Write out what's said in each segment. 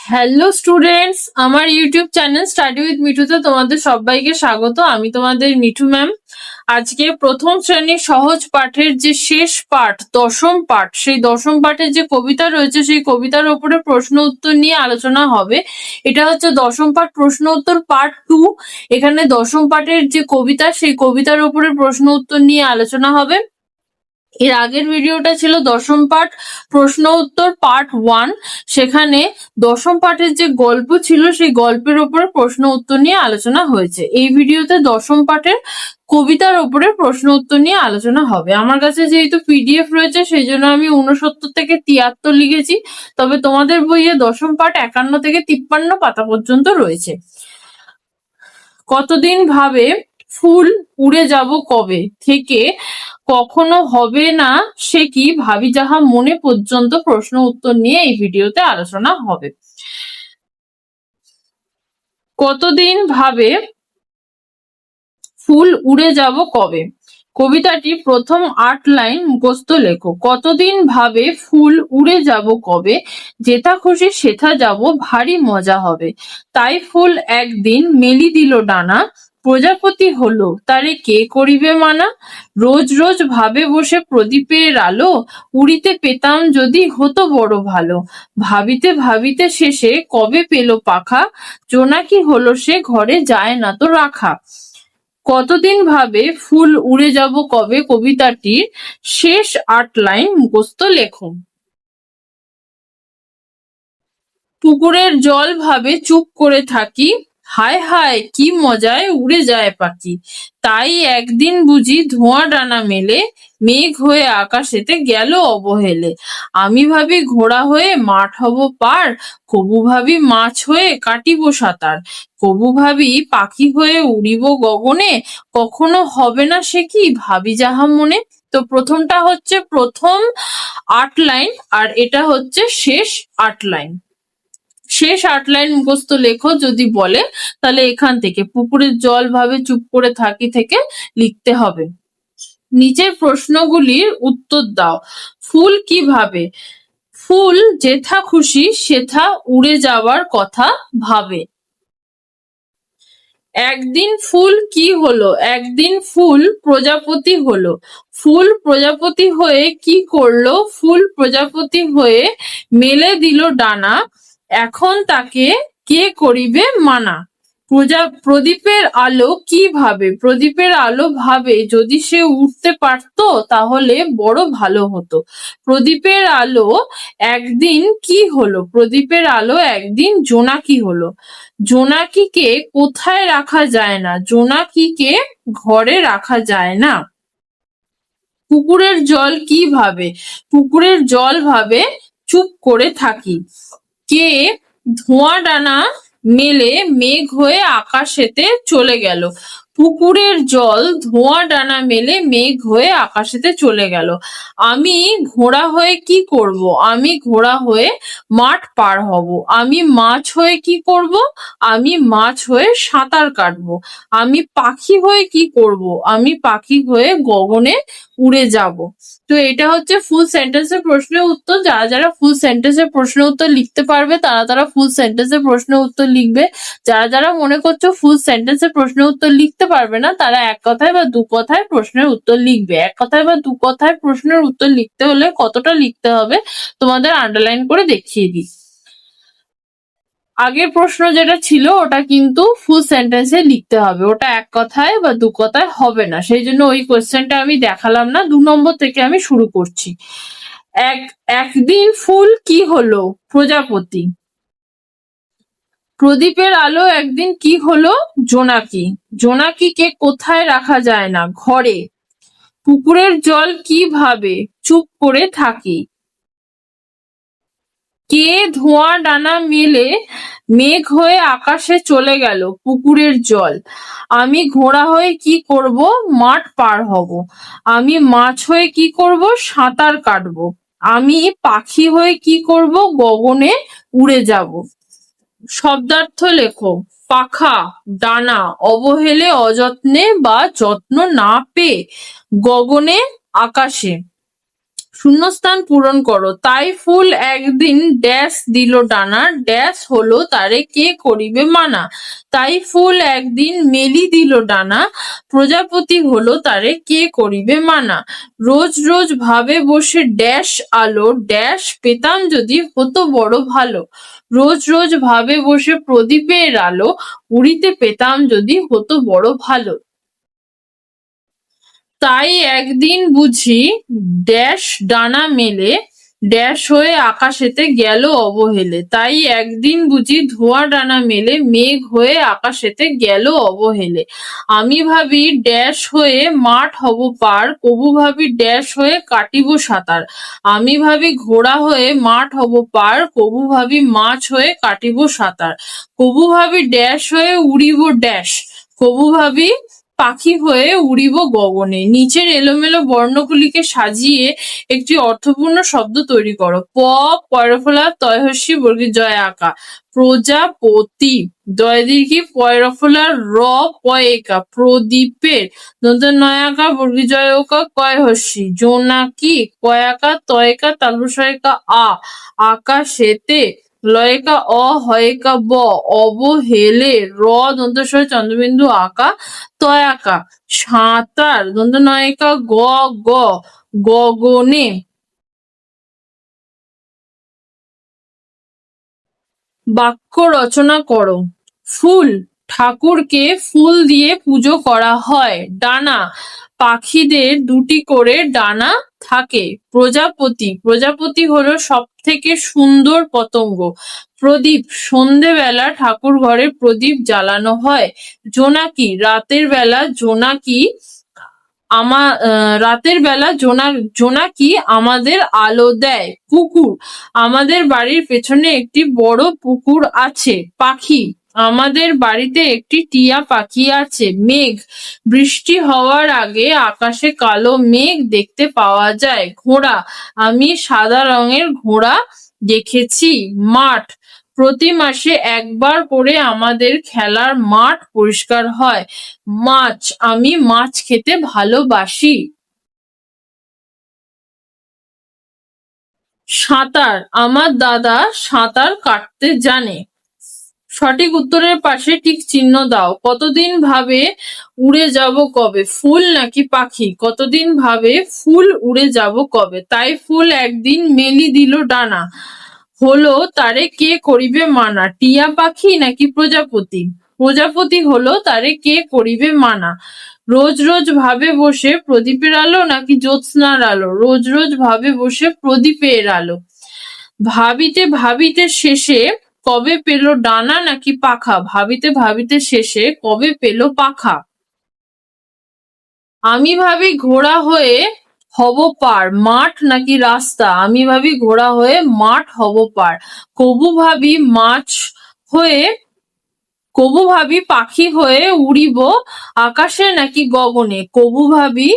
Hello students, আমার YouTube channel study with মিঠুতে তোমাদের সবাইকে স্বাগত। আমি তোমাদের মিঠু ম্যাম। আজকে প্রথম শ্রেণীর সহজ পাঠের যে শেষ পাঠ, দশম পাঠ, সেই দশম পাঠের যে কবিতা রয়েছে সেই কবিতার উপরে প্রশ্ন উত্তর নিয়ে আলোচনা হবে। এটা হচ্ছে দশম পাঠ প্রশ্ন উত্তর পার্ট 2। এখানে দশম পাঠের যে কবিতা সেই কবিতার উপরে প্রশ্ন উত্তর নিয়ে আলোচনা হবে। এর আগের ভিডিওটা ছিল দশম পাঠ প্রশ্ন উত্তর পার্ট 1। সেখানে দশম পাঠের যে গল্প ছিল সেই গল্পের উপরে প্রশ্ন উত্তর নিয়ে আলোচনা হয়েছে। এই ভিডিওতে দশম পাঠের কবিতার উপরে প্রশ্ন উত্তর নিয়ে আলোচনা হবে। আমার কাছে যেহেতু পিডিএফ রয়েছে সেই জন্য আমি 69 থেকে 73 লিখেছি, তবে তোমাদের বইয়ে দশম পাঠ 51 থেকে 53 পাতা পর্যন্ত রয়েছে। কতদিন ভাবে ফুল উড়ে যাব কবে থেকে কখনো হবে না সে কি ভাবি যাহা মনে পর্যন্ত প্রশ্ন উত্তর নিয়ে এই ভিডিওতে আলোচনা হবে। কতদিন ভাবে ফুল উড়ে যাব কবে। কবিতাটি প্রথম 8 লাইন মুখস্থ লেখো। কতদিন ভাবে ফুল উড়ে যাব কবে, যেথা খুশি সেথা যাব ভারী মজা হবে। তাই ফুল একদিন মেলি দিল ডানা, প্রজাপতি হলো তারে কে করিবে মানা। রোজ রোজ ভাবে বসে প্রদীপের আলো, উড়িতে পেতাম যদি হতো বড় ভালো। ভাবিতে ভাবিতে শেষে কবে পেল পাখা, জোনাকি হলো সে ঘরে যায় না তো রাখা। কতদিন ভাবে ফুল উড়ে যাব কবে কবিতাটির শেষ 8 লাইন মুখস্থ লেখো। পুকুরের জল ভাবে চুপ করে থাকি, হায় হায় কি মজায় উড়ে যায় পাখি। তাই একদিন বুঝি ধোঁয়া ডানা মেলে, মেঘ হয়ে আকাশেতে গেল অবহেলে। আমি ভাবি ঘোড়া হয়ে মাঠ হব পার, কবু ভাবি মাছ হয়ে কাটিব সাঁতার। কবু ভাবি পাখি হয়ে উড়িব গগনে, কখনো হবে না সে কি ভাবি যাহা মনে। তো প্রথমটা হচ্ছে প্রথম 8 লাইন আর এটা হচ্ছে শেষ 8 লাইন। শেষ 8 লাইন মুখস্থ লেখো যদি বলে তাহলে এখান থেকে পুকুরের জল ভাবে চুপ করে থাকি থেকে লিখতে হবে। নিচের প্রশ্নগুলির উত্তর দাও। ফুল কি ভাবে? ফুল যেথা খুশি সেথা উড়ে যাওয়ার কথা ভাবে। একদিন ফুল কি হলো? একদিন ফুল প্রজাপতি হলো। ফুল প্রজাপতি হয়ে কি করলো? ফুল প্রজাপতি হয়ে মেলে দিল ডানা, এখন তাকে কে করিবে মানা। প্রদীপের আলো কি ভাবে? প্রদীপের আলো ভাবে যদি সে উঠতে পারতো তাহলে বড় ভালো হতো। প্রদীপের আলো একদিন কি হলো? প্রদীপের আলো একদিন জোনাকি হলো। জোনাকিকে কোথায় রাখা যায় না? জোনাকিকে ঘরে রাখা যায় না। পুকুরের জল কি ভাবে? পুকুরের জল ভাবে চুপ করে থাকি। কে ধোঁয়া ডানা মেলে মেঘ হয়ে আকাশেতে চলে গেল। পুকুরের জল ধোঁয়া ডানা মেলে মেঘ হয়ে আকাশেতে চলে গেল। আমি ঘোড়া হয়ে কি করব? আমি ঘোড়া হয়ে মাঠ পার হব। আমি মাছ হয়ে কি করব? আমি মাছ হয়ে সাঁতার কাটবো। আমি পাখি হয়ে কি করব? আমি পাখি হয়ে গগনে উড়ে যাব। তো এটা হচ্ছে ফুল সেন্টেন্সের প্রশ্নের উত্তর। যারা যারা ফুল সেন্টেন্সের প্রশ্নের উত্তর লিখতে পারবে তারা ফুল সেন্টেন্সের প্রশ্নের উত্তর লিখবে। যারা যারা মনে করছো ফুল সেন্টেন্সের প্রশ্নের উত্তর লিখতে পারবে না তারা এক কথায় বা দু কথায় প্রশ্নের উত্তর লিখবে। এক কথায় বা দু কথায় প্রশ্নের উত্তর লিখতে হলে কতটা লিখতে হবে তোমাদের আন্ডারলাইন করে দেখিয়ে দিই। আগের প্রশ্ন যেটা ছিল ওটা কিন্তু ফুল সেন্টেন্সে লিখতে হবে, ওটা এক কথায় বা দু কথায় হবে না, সেই জন্য ওই কোয়েশ্চেনটা আমি দেখালাম না। 2 নম্বর থেকে আমি শুরু করছি। একদিন ফুল কি হলো? প্রজাপতি। প্রদীপের আলো একদিন কি হলো? জোনাকি। জোনাকিকে কোথায় রাখা যায় না? ঘরে। পুকুরের জল কি ভাবে? চুপ করে থাকি। কে ধোঁয়া ডানা মেলে মেঘ হয়ে আকাশে চলে গেল? পুকুরের জল। আমি ঘোড়া হয়ে কি করব? মাঠ পার হব। আমি মাছ হয়ে কি করব? সাঁতার কাটবো। আমি পাখি হয়ে কি করব? গগনে উড়ে যাব। শব্দার্থ লেখো। পাখা, ডানা, অবহেলে, অযত্নে বা যত্ন না পেয়ে, গগনে, আকাশে। শূন্যস্থান পূরণ করো। তাই ফুল একদিন ড্যাশ দিল ডানা, ড্যাশ হলো তারে কে করিবে মানা। তাই ফুল একদিন মেলি দিল ডানা, প্রজাপতি হলো তারে কে করিবে মানা। রোজ রোজ ভাবে বসে ড্যাশ আলো, ড্যাশ পেতাম যদি হতো বড় ভালো। রোজ রোজ ভাবে বসে প্রদীপের আলো, উড়িতে পেতাম যদি হতো বড় ভালো। তাই একদিন বুঝি ড্যাশ ডানা মেলে, ড্যাশ হয়ে আকাশেতে গেল অবহেলে। তাই একদিন বুঝি ধোঁয়া ডানা মেলে, মেঘ হয়ে আকাশেতে গেল অবহেলে। আমি ভাবি ড্যাশ হয়ে মাঠ হব পার, কবু ভাবি ড্যাশ হয়ে কাটিব সাঁতার। আমি ভাবি ঘোড়া হয়ে মাঠ হব পার, কবু ভাবি মাছ হয়ে কাটিব সাঁতার। কবু ভাবি ড্যাশ হয়ে উড়িব ড্যাশ, কবু ভাবি পাখি হয়ে উড়িব গগনে। নিচের এলোমেলো বর্ণগুলিকে সাজিয়ে একটি অর্থপূর্ণ শব্দ তৈরি করো। প পয়রফলা তয়হস্যি বর্গীয় জয় আঁকা। প্রজাপতি দয়দীর্ঘী পয়রফলা র পয়েকা। প্রদীপের দন্ত নয়াকা বর্গীয় জয় ওকা কয় হস্যি। জোনাকি কয়াকা তয়কা তালবসয়কা আ। আকাশেতে লয়কা অ হয়কা ব। অবহেলে র দন্তস্বয় চন্দ্রবিন্দু আঁকা তয়াকা। সাঁতার দন্ত নয়কা গ গ। গগনে বাক্য রচনা করো। ফুল ঠাকুরকে ফুল দিয়ে পুজো করা হয়। ডানা পাখিদের দুটি করে ডানা থাকে। প্রজাপতি প্রজাপতি হলো সব থেকে সুন্দর পতঙ্গ। প্রদীপ সন্ধেবেলা ঠাকুর ঘরে প্রদীপ জ্বালানো হয়। জোনাকি রাতের বেলা জোনাকি রাতের বেলা জোনাকি আমাদের আলো দেয়। পুকুর আমাদের বাড়ির পেছনে একটি বড় পুকুর আছে। পাখি আমাদের বাড়িতে একটি টিয়া পাখি আছে। মেঘ বৃষ্টি হওয়ার আগে আকাশে কালো মেঘ দেখতে পাওয়া যায়। ঘোড়া আমি সাদা রঙের ঘোড়া দেখেছি। মাঠ প্রতি মাসে একবার করে আমাদের খেলার মাঠ পরিষ্কার হয়। মাছ আমি মাছ খেতে ভালোবাসি। সাঁতার আমার দাদা সাঁতার কাটতে জানে। সঠিক উত্তরের পাশে টিক চিহ্ন দাও। কতদিন ভাবে উড়ে যাব কবে, ফুল নাকি পাখি? কতদিন ভাবে ফুল উড়ে যাব কবে। তাই ফুল একদিন মেলি দিল ডানা, হলো তারে কে করিবে মানা। টিয়া পাখি নাকি প্রজাপতি? প্রজাপতি হলো তারে কে করিবে মানা। রোজ রোজ ভাবে বসে প্রদীপের আলো নাকি জ্যোৎস্নার আলো। রোজ রোজ ভাবে বসে প্রদীপের আলো। ভাবিতে ভাবিতে শেষে কবে পেল ডানা নাকি পাখা। ভাবিতে ভাবিতে শেষে কবে পেল পাখা। আমি ভাবি ঘোড়া হয়ে হব পার, মাঠ নাকি রাস্তা। আমি ভাবি ঘোড়া হয়ে মাঠ হব পার। কবু ভাবি মাছ হয়ে কবু ভাবি পাখি হয়ে উড়িব আকাশে নাকি গগনে। কবু ভাবি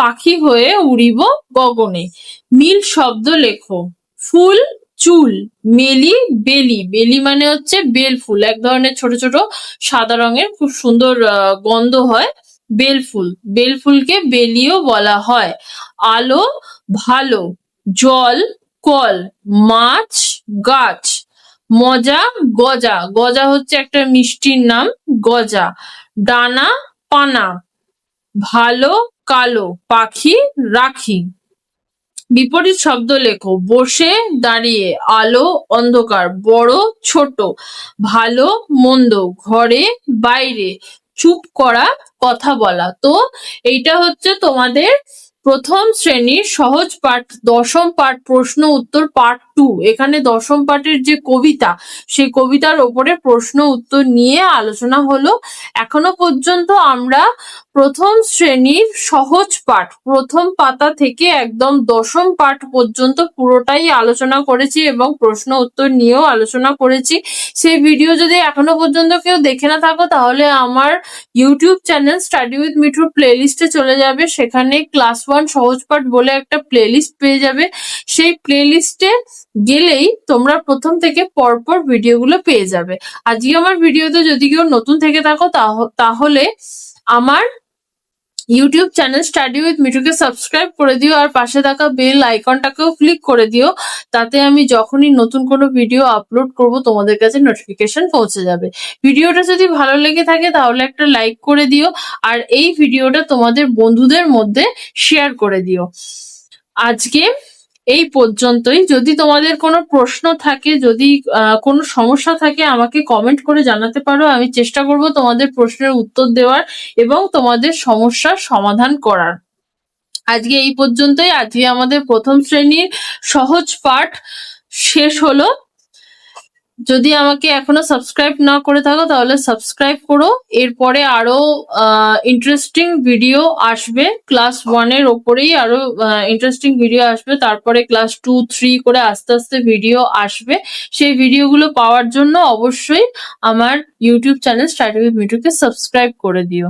পাখি হয়ে উড়িব গগনে। মিল শব্দ লেখো। ফুল চুল, মেলি বেলি। বেলি মানে হচ্ছে বেল ফুল, এক ধরনের ছোট ছোট সাদা রঙের খুব সুন্দর গন্ধ হয় বেল ফুল। বেল ফুলকে বেলিও বলা হয়। আলো ভালো, জল কল, মাছ গাছ। মজা গজা, গজা হচ্ছে একটা মিষ্টির নাম গজা। ডানা পানা, ভালো কালো, পাখি রাখি। বিপরীত শব্দ লেখো। বসে দাঁড়িয়ে, আলো অন্ধকার, বড় ছোট, ভালো মন্দ, ঘরে বাইরে, চুপ করা কথা বলা। তো এইটা হচ্ছে তোমাদের প্রথম শ্রেণীর সহজ পাঠ, দশম পাঠ প্রশ্ন উত্তর পার্ট 2। এখানে দশম পাঠের যে কবিতা, সেই কবিতার ওপরে প্রশ্ন উত্তর নিয়ে আলোচনা হলো। এখনো পর্যন্ত আমরা প্রথম শ্রেণীর সহজ পাঠ প্রথম পাতা থেকে একদম দশম পাঠ পর্যন্ত পুরোটাই আলোচনা করেছি এবং প্রশ্ন উত্তর নিয়েও আলোচনা করেছি। সেই ভিডিও যদি এখনো পর্যন্ত কেউ দেখে না থাকো তাহলে আমার ইউটিউব চ্যানেল স্টাডি উইথ মিঠুর প্লেলিস্টে চলে যাবে। সেখানে ক্লাস 1 সহজ পাঠ বলে একটা প্লেলিস্ট পেয়ে যাবে। সেই প্লেলিস্টে গেলেই তোমরা প্রথম থেকে পরপর ভিডিওগুলো পেয়ে যাবে। আজকে আমার ভিডিওতে যদি কেউ নতুন থেকে থাকো তাহলে আমার ইউটিউব চ্যানেল স্টাডি উইথ মিঠুকে সাবস্ক্রাইব করে দিও আর পাশে থাকা বেল আইকনটাকেও ক্লিক করে দিও, তাতে আমি যখনই নতুন কোনো ভিডিও আপলোড করব তোমাদের কাছে নোটিফিকেশন পৌঁছে যাবে। ভিডিওটা যদি ভালো লেগে থাকে তাহলে একটা লাইক করে দিও আর এই ভিডিওটা তোমাদের বন্ধুদের মধ্যে শেয়ার করে দিও। আজকে এই পর্যন্তই। যদি তোমাদের কোনো প্রশ্ন থাকে, যদি কোনো সমস্যা থাকে, আমাকে কমেন্ট করে জানাতে পারো। আমি চেষ্টা করব তোমাদের প্রশ্নের উত্তর দেওয়ার এবং তোমাদের সমস্যার সমাধান করার। আজকে এই পর্যন্তই। আজকে আমাদের প্রথম শ্রেণীর সহজ পাঠ শেষ হলো। যদি আমাকে এখনো সাবস্ক্রাইব না করে থাকো তাহলে সাবস্ক্রাইব করো। এরপরে আরো ইন্টারেস্টিং ভিডিও আসবে, ক্লাস 1 এর ওপরেই আরো ইন্টারেস্টিং ভিডিও আসবে, তারপরে ক্লাস 2, 3 করে আস্তে আস্তে ভিডিও আসবে। সেই ভিডিওগুলো পাওয়ার জন্য অবশ্যই আমার ইউটিউব চ্যানেল স্টাডি উইথ মিঠুকে সাবস্ক্রাইব করে দিও।